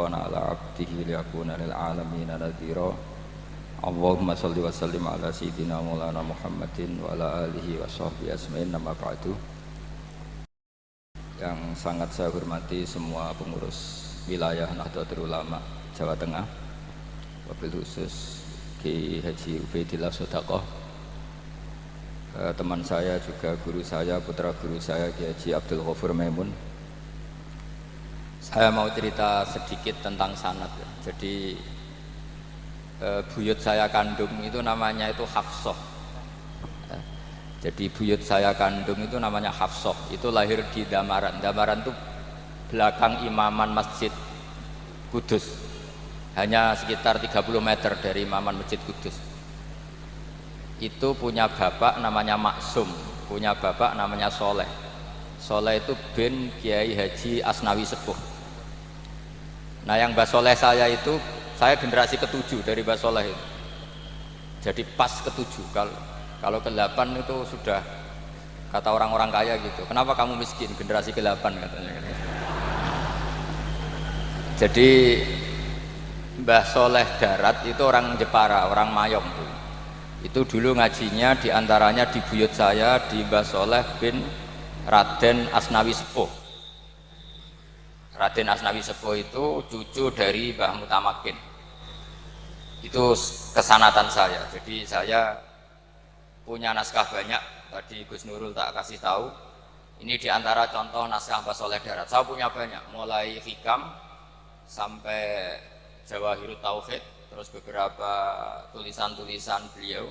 furqana ala abdihi liyakuna lil alamin nadhira. Allahumma shalli wa sallim ala sayyidina maulana Muhammadin wa ala alihi wa sahbihi asma'in, nama ba'du. Yang sangat saya hormati semua pengurus wilayah Nahdlatul Ulama Jawa Tengah, wabil khusus Ki Haji Ubaidillah Sodaqoh, teman saya juga guru saya, putra guru saya Ki Haji Abdul Ghafur Maimun. Saya mau cerita sedikit tentang sanad. Jadi buyut saya kandung itu namanya itu Hafsah. Jadi buyut saya kandung itu namanya Hafsah. Itu lahir di Damaran. Damaran itu belakang imaman Masjid Kudus. Hanya sekitar 30 meter dari imaman Masjid Kudus. Itu punya bapak namanya Maksum, punya bapak namanya Soleh. Soleh itu bin Kiai Haji Asnawi Sepuh. Nah, yang Mbah Soleh saya itu, saya generasi ke-7 dari Mbah Soleh itu. Jadi pas ke-7. Kalau ke-8 itu sudah kata orang-orang kaya gitu. Kenapa kamu miskin? Generasi ke-8 katanya. Jadi Mbah Soleh Darat itu orang Jepara, orang Mayong tuh. Itu dulu ngajinya diantaranya di buyut saya, di Mbah Soleh bin Raden Asnawi Sepuh. Raden Asnawi Sepuh itu cucu dari Mbah Mutamakin. Itu kesanatan saya. Jadi saya punya naskah banyak. Tadi Gus Nurul tak kasih tahu. Ini diantara contoh naskah Mbah Soleh Darat. Saya punya banyak, mulai Hikam sampai Jawahirut Tauhid, terus beberapa tulisan-tulisan beliau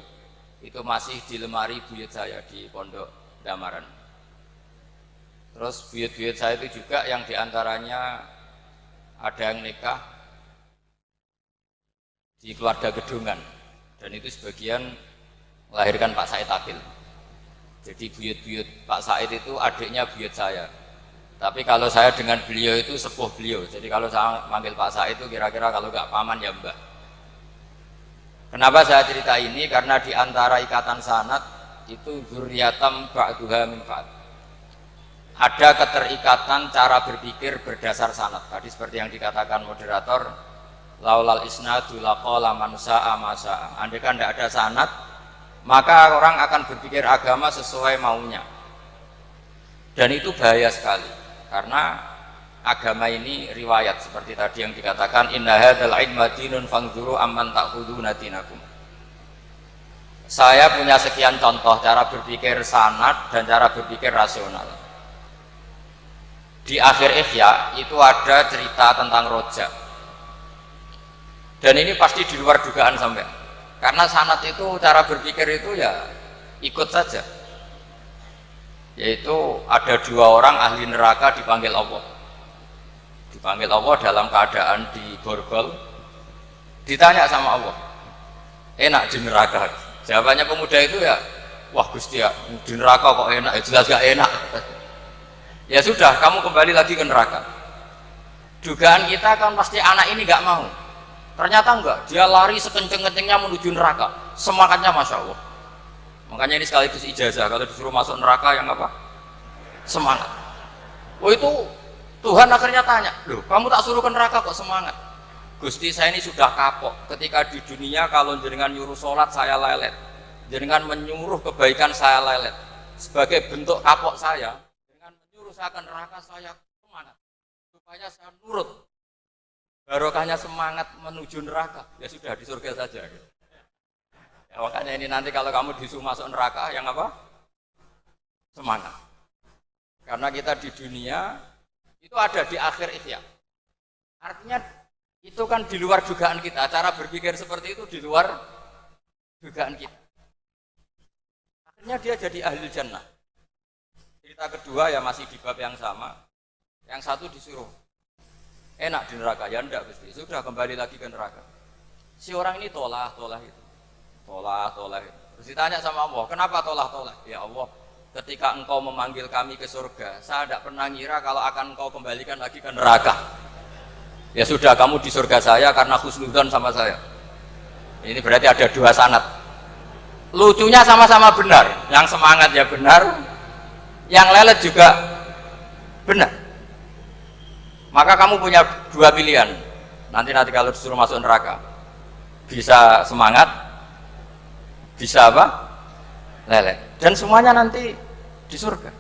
itu masih di lemari buyut saya di Pondok Damaran. Terus buyut-buyut saya itu juga yang diantaranya ada yang nikah di keluarga Gedungan, dan itu sebagian melahirkan Pak Said Akil. Jadi buyut-buyut Pak Said itu adiknya buyut saya. Tapi kalau saya dengan beliau itu sepuh beliau. Jadi kalau saya manggil Pak Said itu kira-kira kalau nggak paman ya mbak. Kenapa saya cerita ini? Karena diantara ikatan sanad itu dzurriyatam ba'duha min ba'd. Ada keterikatan cara berpikir berdasar sanad. Tadi seperti yang dikatakan moderator, laulal isnadu laqala man sa'a ma sa'a. Andai kan tidak ada sanad, maka orang akan berpikir agama sesuai maunya. Dan itu bahaya sekali, karena agama ini riwayat seperti tadi yang dikatakan inna hadzal ilma dinun fanzuru amman ta'khuduna dinakum. Saya punya sekian contoh cara berpikir sanad dan cara berpikir rasional. Di akhir Ihya itu ada cerita tentang rojak, dan ini pasti di luar dugaan sampai, karena sanad itu cara berpikir itu ya ikut saja. Yaitu ada 2 orang ahli neraka dipanggil Allah dalam keadaan di borgol, ditanya sama Allah, enak di neraka? Jawabannya pemuda itu ya, wah Gusti ya, di neraka kok enak? Ya jelas gak enak. Ya sudah, kamu kembali lagi ke neraka. Dugaan kita kan pasti anak ini gak mau. Ternyata enggak, dia lari sekenceng-kencengnya menuju neraka. Semangatnya Masya Allah. Makanya ini sekaligus ijazah, kalau disuruh masuk neraka yang apa? Semangat. Oh itu Tuhan akhirnya tanya, loh kamu tak suruh ke neraka kok semangat? Gusti, saya ini sudah kapok. Ketika di dunia kalau jenengan nyuruh sholat saya lelet, jenengan menyuruh kebaikan saya lelet. Sebagai bentuk kapok saya, dengan menyuruh saya ke neraka saya semangat supaya saya nurut. Barokahnya semangat menuju neraka, ya sudah di surga saja. Ya, makanya ini nanti kalau kamu disuruh masuk neraka yang apa? Semangat. Karena kita di dunia itu ada di akhir Ihya. Artinya itu kan di luar dugaan kita. Cara berpikir seperti itu di luar dugaan kita. Akhirnya dia jadi ahli jannah. Cerita kedua ya masih di bab yang sama. Yang satu disuruh enak di neraka, ya enggak Gusti. Sudah kembali lagi ke neraka. Si orang ini tolak itu. Tolak. Terus ditanya sama Allah, kenapa tolak? Ya Allah, ketika engkau memanggil kami ke surga, saya tidak pernah ngira kalau akan engkau kembalikan lagi ke neraka. Ya sudah, kamu di surga saya karena husnudzon sama saya. Ini berarti ada 2 sanad. Lucunya sama-sama benar. Yang semangat ya benar, yang lelet juga benar. Maka kamu punya 2 pilihan. nanti kalau disuruh masuk neraka bisa semangat, bisa apa? Lelet. Dan semuanya nanti di surga.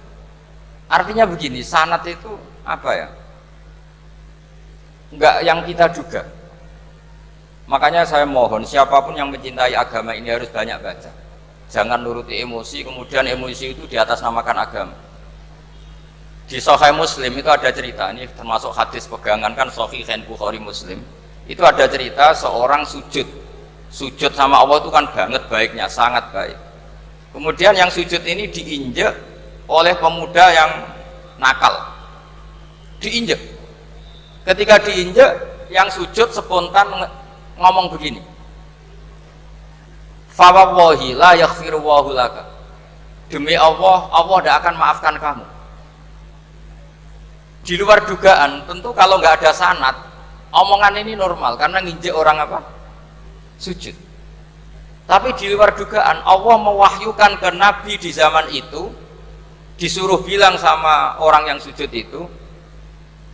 Artinya begini, sanad itu apa ya? Enggak yang kita duga. Makanya saya mohon siapapun yang mencintai agama ini harus banyak baca. Jangan nuruti emosi, kemudian emosi itu di atas namakan agama. Di Sahih Muslim itu ada cerita, ini termasuk hadis pegangan kan Sahih Bukhari Muslim. Itu ada cerita seorang sujud sama Allah itu kan banget baiknya, sangat baik. Kemudian yang sujud ini diinjek oleh pemuda yang nakal, diinjek. Ketika diinjek, yang sujud spontan ngomong begini, fa wallahi la yaghfiru Allahu laka, demi Allah, Allah tidak akan maafkan kamu. Di luar dugaan, tentu kalau nggak ada sanad, omongan ini normal karena nginjek orang apa? Sujud. Tapi di luar dugaan, Allah mewahyukan ke Nabi di zaman itu, disuruh bilang sama orang yang sujud itu,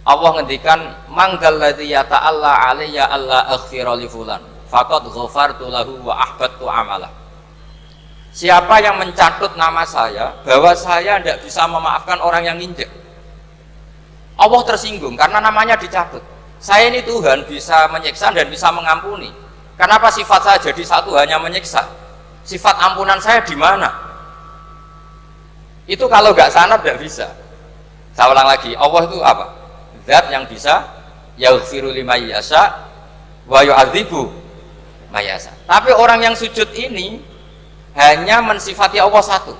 Allah ngendikan, manggal ladzi yata'alla alayya alla aghfira li fulan faqad ghafartu lahu wa ahbattu amalah. Siapa yang mencatut nama saya bahwa saya tidak bisa memaafkan orang yang nginjek, Allah tersinggung karena namanya dicatut. Saya ini Tuhan bisa menyiksa dan bisa mengampuni. Kenapa sifat saya jadi satu hanya menyiksa? Sifat ampunan saya di mana? Itu kalau nggak sanad tidak bisa. Saya ulang lagi, Allah itu apa? Zat yang bisa yaghfiru liman yasha wa yu'adzibu may yasha. Tapi orang yang sujud ini hanya mensifati Allah satu,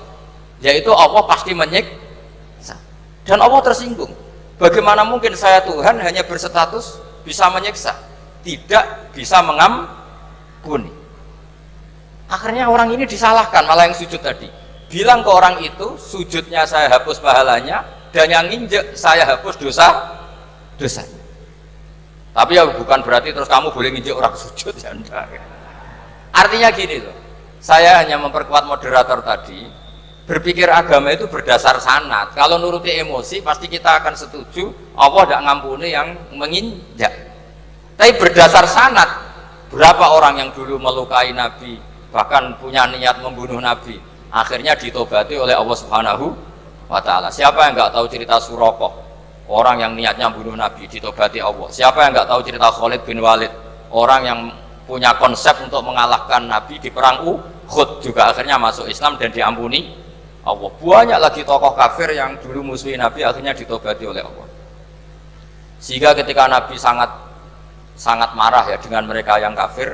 yaitu Allah pasti menyiksa. Dan Allah tersinggung. Bagaimana mungkin saya Tuhan hanya berstatus bisa menyiksa, tidak bisa mengampuni? Akhirnya orang ini disalahkan, malah yang sujud tadi bilang ke orang itu, sujudnya saya hapus pahalanya, dan yang nginjek saya hapus dosanya. Tapi ya bukan berarti terus kamu boleh nginjek orang sujud, ya enggak. Artinya gini loh, saya hanya memperkuat moderator tadi, berpikir agama itu berdasar sanad. Kalau nuruti emosi pasti kita akan setuju Allah tidak ngampuni yang menginjak. Tapi berdasar sanad, berapa orang yang dulu melukai Nabi, bahkan punya niat membunuh Nabi, akhirnya ditobati oleh Allah Subhanahu wa Ta'ala. Siapa yang nggak tahu cerita Suraqah, orang yang niatnya membunuh Nabi, ditobati Allah. Siapa yang nggak tahu cerita Khalid bin Walid, orang yang punya konsep untuk mengalahkan Nabi di perang Uhud, juga akhirnya masuk Islam dan diampuni Allah. Banyak lagi tokoh kafir yang dulu musuhi Nabi akhirnya ditobati oleh Allah. Sehingga ketika Nabi sangat marah ya dengan mereka yang kafir,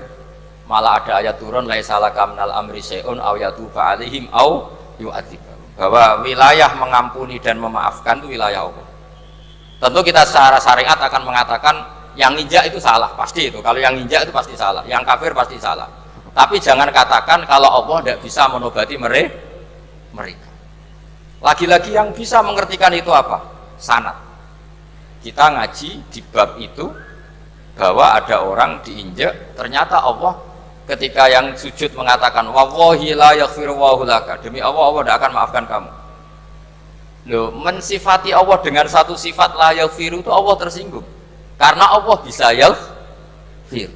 malah ada ayat turun laisa laka minal amri syai'un aw yatuba 'alaihim aw yu'adzibahum, bahwa wilayah mengampuni dan memaafkan itu wilayah Allah. Tentu kita secara syariat akan mengatakan yang nginjak itu salah, pasti itu. Kalau yang nginjak itu pasti salah, yang kafir pasti salah. Tapi jangan katakan kalau Allah tidak bisa menobati mereka. Lagi-lagi yang bisa mengertikan itu apa? Sanad. Kita ngaji di bab itu bahwa ada orang diinjak, ternyata Allah ketika yang sujud mengatakan wallahi la yaghfiru Allahu laka, demi Allah, Allah tidak akan maafkan kamu. Loh, mensifati Allah dengan satu sifat la yaghfiru itu Allah tersinggung karena Allah bisa yaghfir.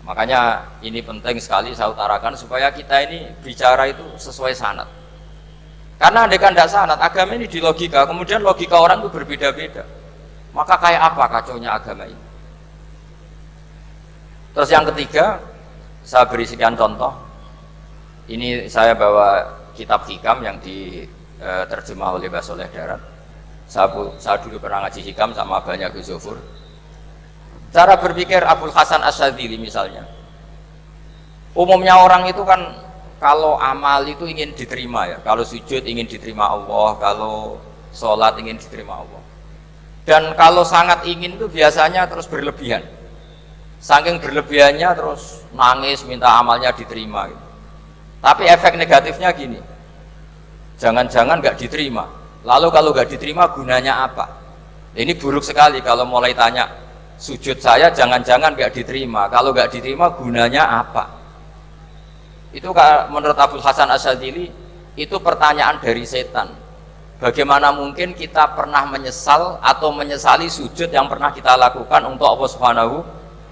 Makanya ini penting sekali saya utarakan supaya kita ini bicara itu sesuai sanad. Karena andaikan tidak sanad, agama ini di logika, kemudian logika orang itu berbeda-beda. Maka kayak apa kacaunya agama ini? Terus yang ketiga, saya beri sekian contoh. Ini saya bawa kitab Hikam yang diterjemah oleh Mbah Soleh Darat. Saya dulu pernah ngaji Hikam sama banyak Gus Zofur. Cara berpikir Abul Hasan Asyadzili misalnya, umumnya orang itu kan kalau amal itu ingin diterima ya, kalau sujud ingin diterima Allah, kalau sholat ingin diterima Allah, dan kalau sangat ingin itu biasanya terus berlebihan, saking berlebihannya terus nangis minta amalnya diterima gitu. Tapi efek negatifnya gini, jangan-jangan nggak diterima, lalu kalau nggak diterima gunanya apa? Ini buruk sekali kalau mulai tanya sujud saya jangan-jangan nggak diterima, kalau nggak diterima gunanya apa? Itu menurut Abul Hasan Asyadzili itu pertanyaan dari setan. Bagaimana mungkin kita pernah menyesal atau menyesali sujud yang pernah kita lakukan untuk Allah Subhanahu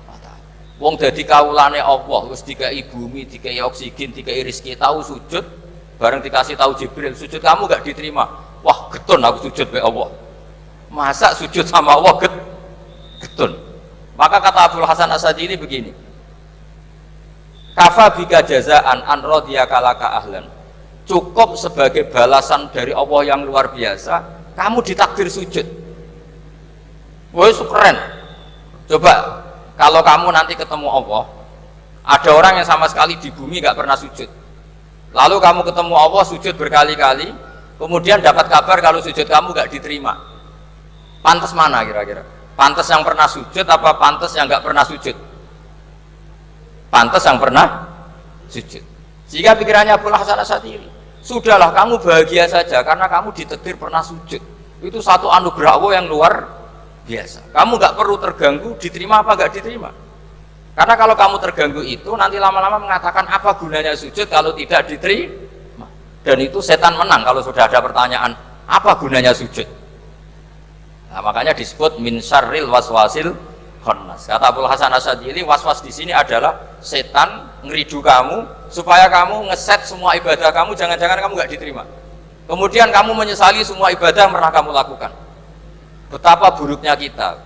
wa Ta'ala. Wong dadi kawulane Allah, wis dikai bumi, dikai oksigen, dikai rezeki, tahu sujud, bareng dikasih tahu Jibril, sujud kamu gak diterima. Wah, getun aku sujud be Allah. Masa sujud sama Allah getun. Maka kata Abdul Hasan As-Sadili begini, kafa bika jazaan an radiyaka laka ahlan. Cukup sebagai balasan dari Allah yang luar biasa, kamu ditakdir sujud. Woi, keren. Coba kalau kamu nanti ketemu Allah, ada orang yang sama sekali di bumi gak pernah sujud, lalu kamu ketemu Allah sujud berkali-kali, kemudian dapat kabar kalau sujud kamu gak diterima. Pantas mana kira-kira? Pantas yang pernah sujud apa pantas yang gak pernah sujud? Pantas yang pernah sujud. Sehingga pikirannya Abdul Hasan As-Sadili, sudahlah kamu bahagia saja karena kamu ditakdir pernah sujud. Itu satu anugerah Allah yang luar biasa. Kamu gak perlu terganggu diterima apa gak diterima. Karena kalau kamu terganggu itu nanti lama-lama mengatakan apa gunanya sujud kalau tidak diterima. Dan itu setan menang kalau sudah ada pertanyaan apa gunanya sujud. Nah, makanya disebut min syarril waswasil khannas. Kata Abdul Hasan As-Sadili, waswas di sini adalah setan ngeridu kamu supaya kamu ngeset semua ibadah kamu, jangan-jangan kamu nggak diterima. Kemudian kamu menyesali semua ibadah yang pernah kamu lakukan. Betapa buruknya kita.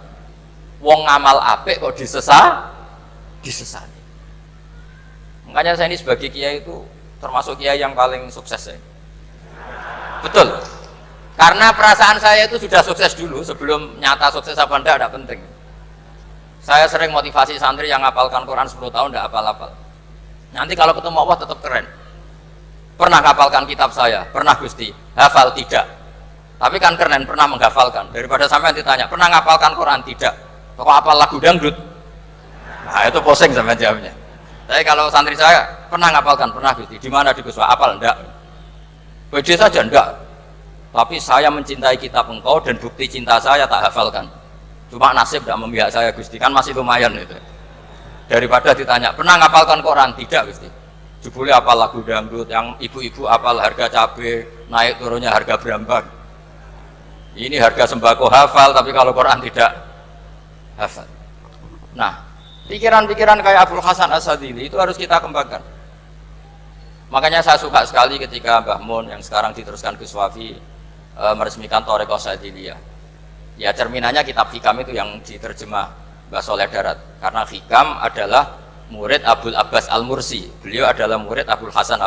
Wong ngamal apik kok disesali. Makanya saya ini sebagai kiai itu termasuk kiai yang paling sukses saya. Betul. Karena perasaan saya itu sudah sukses dulu sebelum nyata sukses apa enggak ada penting. Saya sering motivasi santri yang ngapalkan Quran 10 tahun tidak hafal-hafal. Nanti kalau ketemu Allah tetap keren. Pernah ngapalkan kitab saya? Pernah Gusti. Hafal? Tidak. Tapi kan keren, pernah menghafalkan. Daripada sampai ditanya, pernah ngapalkan Quran? Tidak. Kok hafal lagu dangdut? Nah itu posing sama jawabnya. Tapi kalau santri saya, pernah ngapalkan? Pernah Gusti. Di mana di Gus? Hafal? Enggak. Beda saja? Enggak. Tapi saya mencintai kitab engkau dan bukti cinta saya tak hafalkan. Cuma nasib tidak memihak saya Gusti, kan masih lumayan itu. Daripada ditanya, pernah ngapalkan Quran? Tidak Gusti. Jebule apal lagu dangdut, yang ibu-ibu apal harga cabai, naik turunnya harga berambang. Ini harga sembako hafal, tapi kalau Quran tidak hafal. Nah, pikiran-pikiran kayak Abdul Hasan As-Sadili itu harus kita kembangkan. Makanya saya suka sekali ketika Mbah Mun yang sekarang diteruskan Gus Wafi meresmikan Thariqah Sadiliyah. Ya cerminannya kitab Hikam itu yang diterjemah Mbah Soleh Darat, karena Hikam adalah murid Abdul Abbas Al-Mursi, beliau adalah murid Abdul Hasan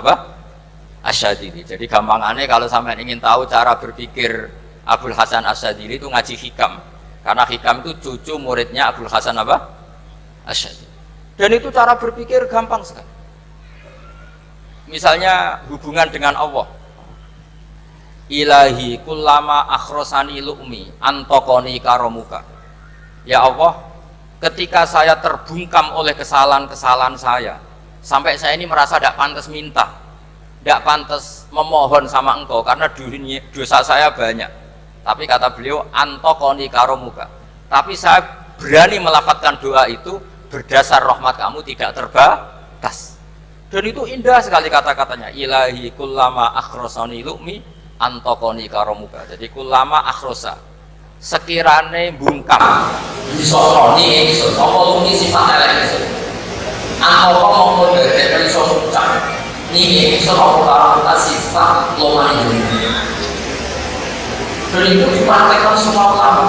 As-Sadili. Jadi gampangannya kalau sampai ingin tahu cara berpikir Abdul Hasan As-Sadili itu ngaji Hikam, karena Hikam itu cucu muridnya Abdul Hasan As-Sadili. Dan itu cara berpikir gampang sekali. Misalnya hubungan dengan Allah, ilahi kullama akhrosani lu'mi antokoni karomuka. Ya Allah, ketika saya terbungkam oleh kesalahan-kesalahan saya, sampai saya ini merasa tidak pantas minta, tidak pantas memohon sama engkau karena dosa saya banyak. Tapi kata beliau, antokoni karomuka, tapi saya berani melafadzkan doa itu berdasar rahmat kamu tidak terbatas. Dan itu indah sekali kata-katanya, ilahi kullama akhrosani lu'mi antokoni karomuka. Jadi kulama akhrosa sekirane bungkam disoni ingsun apa lungi sifat elek ingsun antoko mongko dadekno iso ngucap niki ingsun apa karomuka sifat lomane dunia. Dan itu dipraktekkan semua ulama.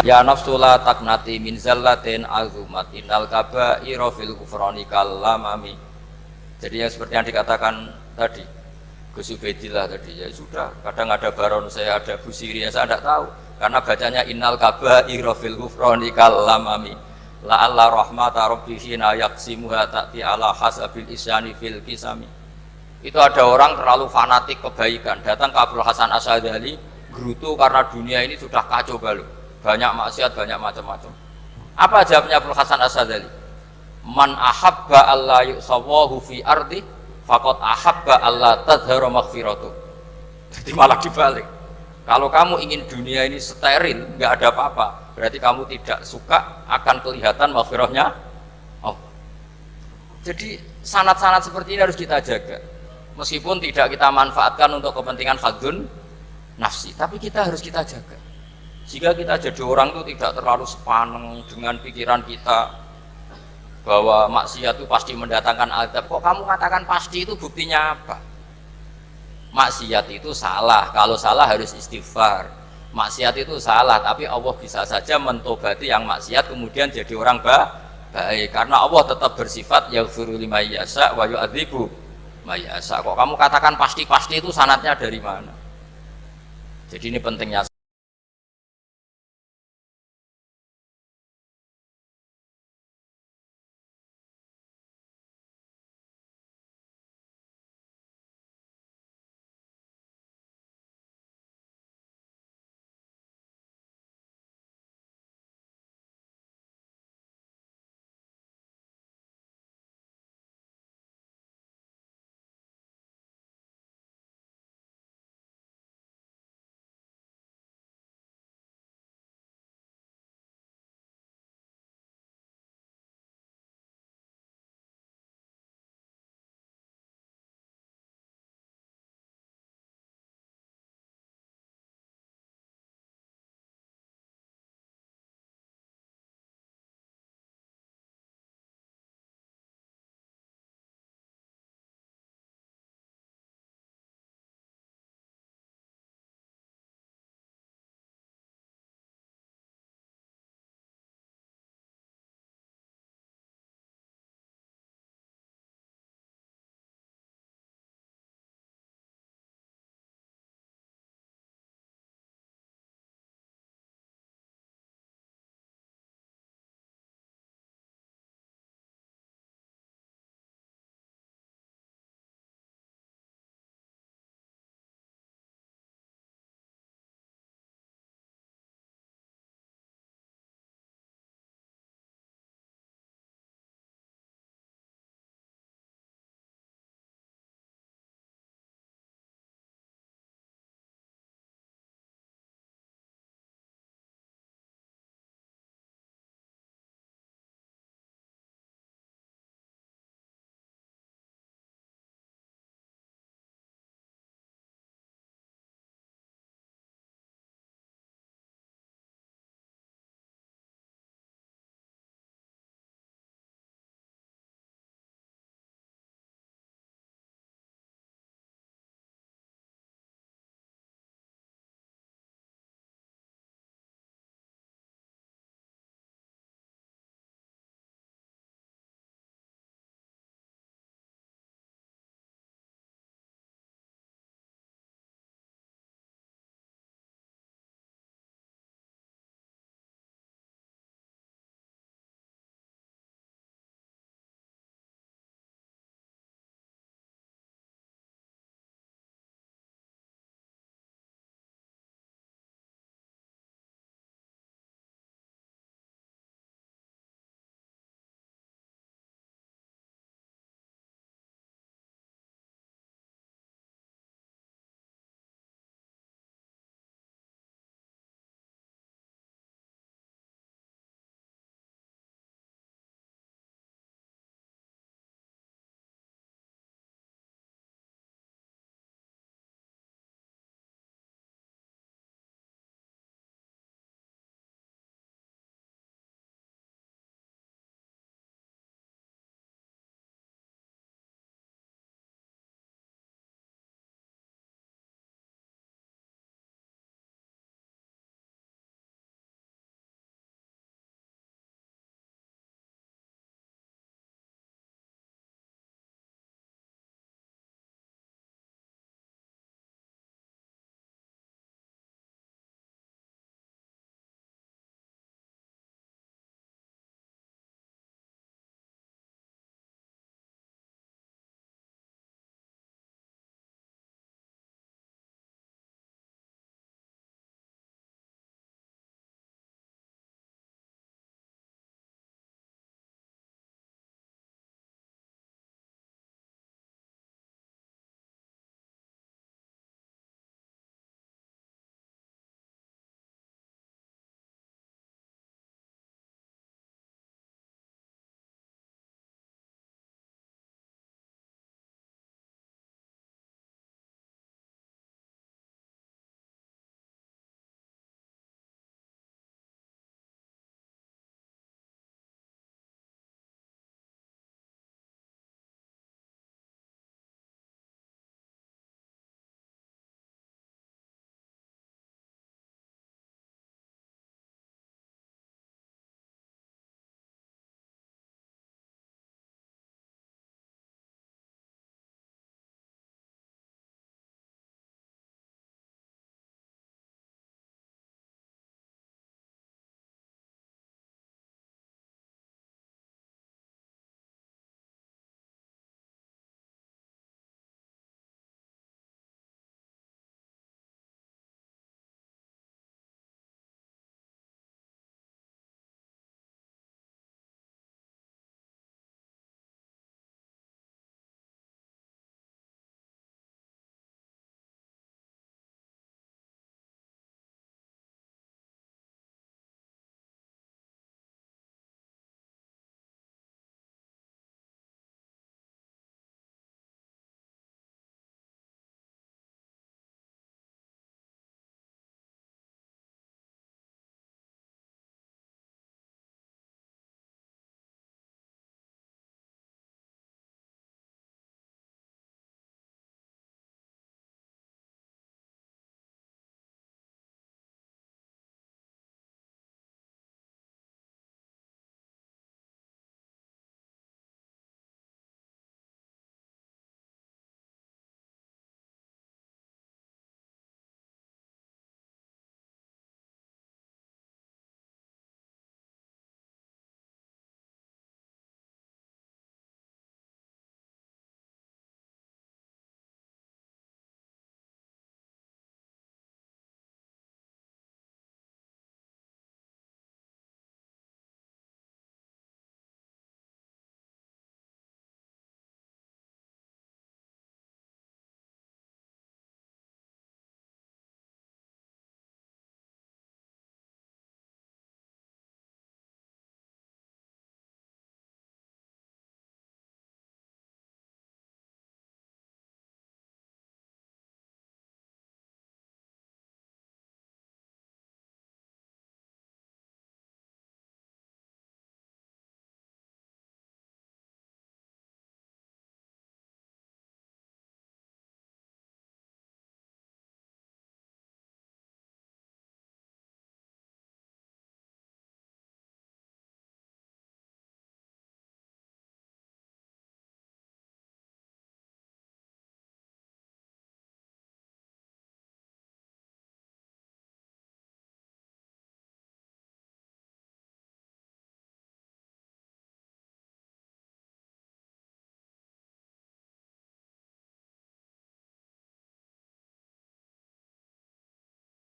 Ya nafsula taknati min zallatin azumat innal kaba'ira fil kufrani kalamami. Jadi yang seperti yang dikatakan tadi Gus Ubaidillah tadi, ya sudah, kadang ada Baron saya, ada Busiri, saya tidak tahu karena bacanya innal kaba'ira fil ghufrani kalamami la'alla rahmata rabbihina yaqsimuha ta'ti ala hasabil isyani fil kisami. Itu ada orang terlalu fanatik kebaikan datang ke Abdul Hasan As-Sadili gerutu karena dunia ini sudah kacau balau, banyak maksiat, banyak macam-macam. Apa jawabnya Abdul Hasan As-Sadili? Man ahabba alla yusawahu fi ardi faqad ahabba alla tadhara maghfiratu. Jadi malah dibalik. Kalau kamu ingin dunia ini steril, nggak ada apa-apa, berarti kamu tidak suka akan kelihatan maghfirahnya. Oh. Jadi sanad-sanad seperti ini harus kita jaga. Meskipun tidak kita manfaatkan untuk kepentingan hadun nafsi, tapi kita jaga. Jika kita jadi orang itu tidak terlalu sepaneng dengan pikiran kita bahwa maksiat itu pasti mendatangkan azab. Kok kamu katakan pasti, itu buktinya apa? Maksiat itu salah, kalau salah harus istighfar. Maksiat itu salah, tapi Allah bisa saja mentobati yang maksiat kemudian jadi orang baik, karena Allah tetap bersifat yaghfiru liman yasha wa yu'adzibu may yasha. Kok kamu katakan pasti itu sanadnya dari mana? Jadi ini pentingnya